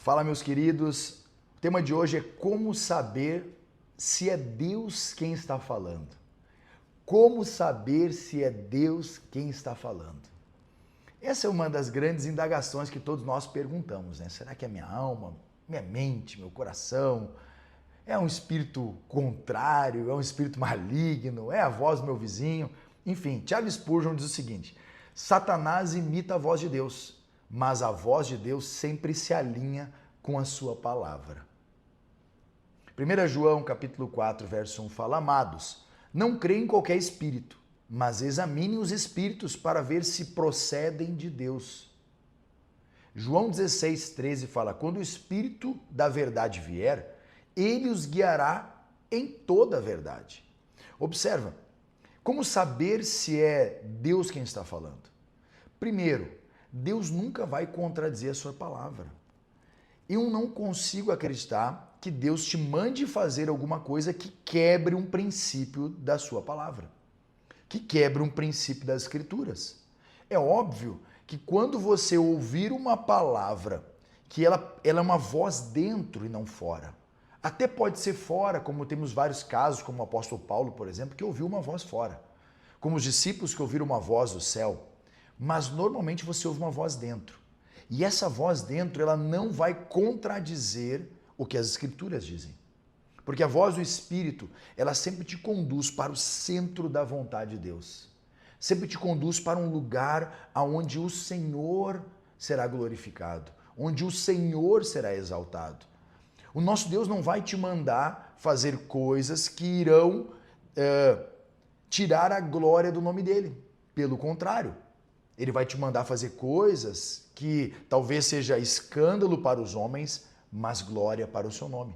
Fala, meus queridos. O tema de hoje é como saber se é Deus quem está falando. Como saber se é Deus quem está falando? Essa é uma das grandes indagações que todos nós perguntamos, né? Será que é minha alma, minha mente, meu coração? É um espírito contrário? É um espírito maligno? É a voz do meu vizinho? Enfim, Charles Spurgeon diz o seguinte: Satanás imita a voz de Deus, mas a voz de Deus sempre se alinha com a sua palavra. 1 João capítulo 4, verso 1 fala: Amados, não creem em qualquer espírito, mas examinem os espíritos para ver se procedem de Deus. João 16, 13 fala: Quando o Espírito da verdade vier, ele os guiará em toda a verdade. Observa, como saber se é Deus quem está falando? Primeiro, Deus nunca vai contradizer a sua palavra. Eu não consigo acreditar que Deus te mande fazer alguma coisa que quebre um princípio da sua palavra, que quebre um princípio das Escrituras. É óbvio que quando você ouvir uma palavra, que ela é uma voz dentro e não fora. Até pode ser fora, como temos vários casos, como o apóstolo Paulo, por exemplo, que ouviu uma voz fora. Como os discípulos que ouviram uma voz do céu. Mas normalmente você ouve uma voz dentro. E essa voz dentro, ela não vai contradizer o que as Escrituras dizem. Porque a voz do Espírito, ela sempre te conduz para o centro da vontade de Deus. Sempre te conduz para um lugar onde o Senhor será glorificado, onde o Senhor será exaltado. O nosso Deus não vai te mandar fazer coisas que irão tirar a glória do nome dele. Pelo contrário, ele vai te mandar fazer coisas que talvez seja escândalo para os homens, mas glória para o seu nome.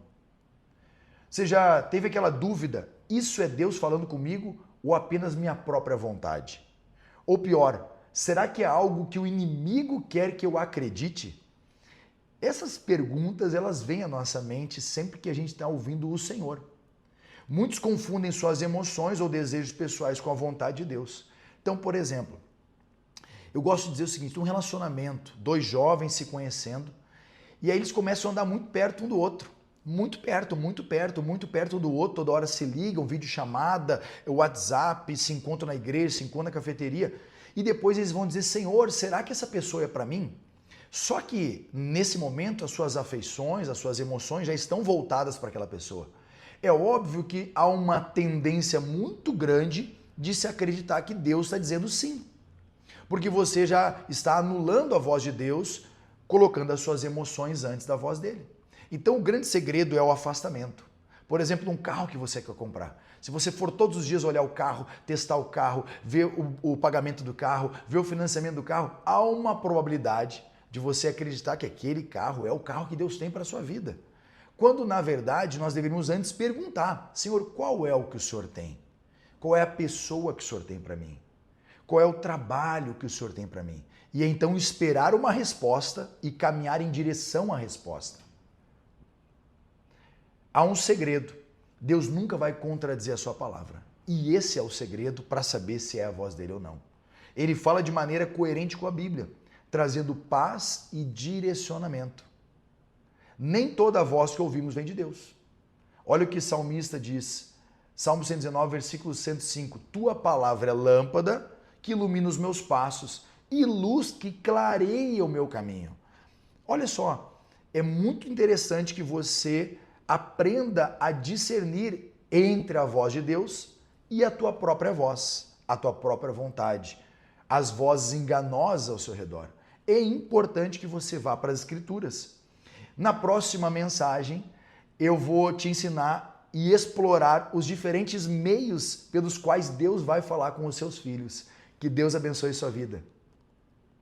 Você já teve aquela dúvida, isso é Deus falando comigo ou apenas minha própria vontade? Ou pior, será que é algo que o inimigo quer que eu acredite? Essas perguntas, elas vêm à nossa mente sempre que a gente está ouvindo o Senhor. Muitos confundem suas emoções ou desejos pessoais com a vontade de Deus. Então, por exemplo, eu gosto de dizer o seguinte: um relacionamento, dois jovens se conhecendo, e aí eles começam a andar muito perto um do outro. Muito perto, muito perto, muito perto do outro, toda hora se ligam, videochamada, WhatsApp, se encontram na igreja, se encontram na cafeteria, e depois eles vão dizer: Senhor, será que essa pessoa é para mim? Só que, nesse momento, as suas afeições, as suas emoções já estão voltadas para aquela pessoa. É óbvio que há uma tendência muito grande de se acreditar que Deus está dizendo sim. Porque você já está anulando a voz de Deus, colocando as suas emoções antes da voz dele. Então, o grande segredo é o afastamento. Por exemplo, um carro que você quer comprar. Se você for todos os dias olhar o carro, testar o carro, ver o pagamento do carro, ver o financiamento do carro, há uma probabilidade de você acreditar que aquele carro é o carro que Deus tem para a sua vida. Quando, na verdade, nós deveríamos antes perguntar: Senhor, qual é o que o Senhor tem? Qual é a pessoa que o Senhor tem para mim? Qual é o trabalho que o Senhor tem para mim? E então esperar uma resposta e caminhar em direção à resposta. Há um segredo. Deus nunca vai contradizer a sua palavra. E esse é o segredo para saber se é a voz dele ou não. Ele fala de maneira coerente com a Bíblia, trazendo paz e direcionamento. Nem toda voz que ouvimos vem de Deus. Olha o que o salmista diz, Salmo 119, versículo 105. Tua palavra é lâmpada que ilumina os meus passos e luz que clareia o meu caminho. Olha só, é muito interessante que você aprenda a discernir entre a voz de Deus e a tua própria voz, a tua própria vontade, as vozes enganosas ao seu redor. É importante que você vá para as Escrituras. Na próxima mensagem, eu vou te ensinar e explorar os diferentes meios pelos quais Deus vai falar com os seus filhos. Que Deus abençoe sua vida.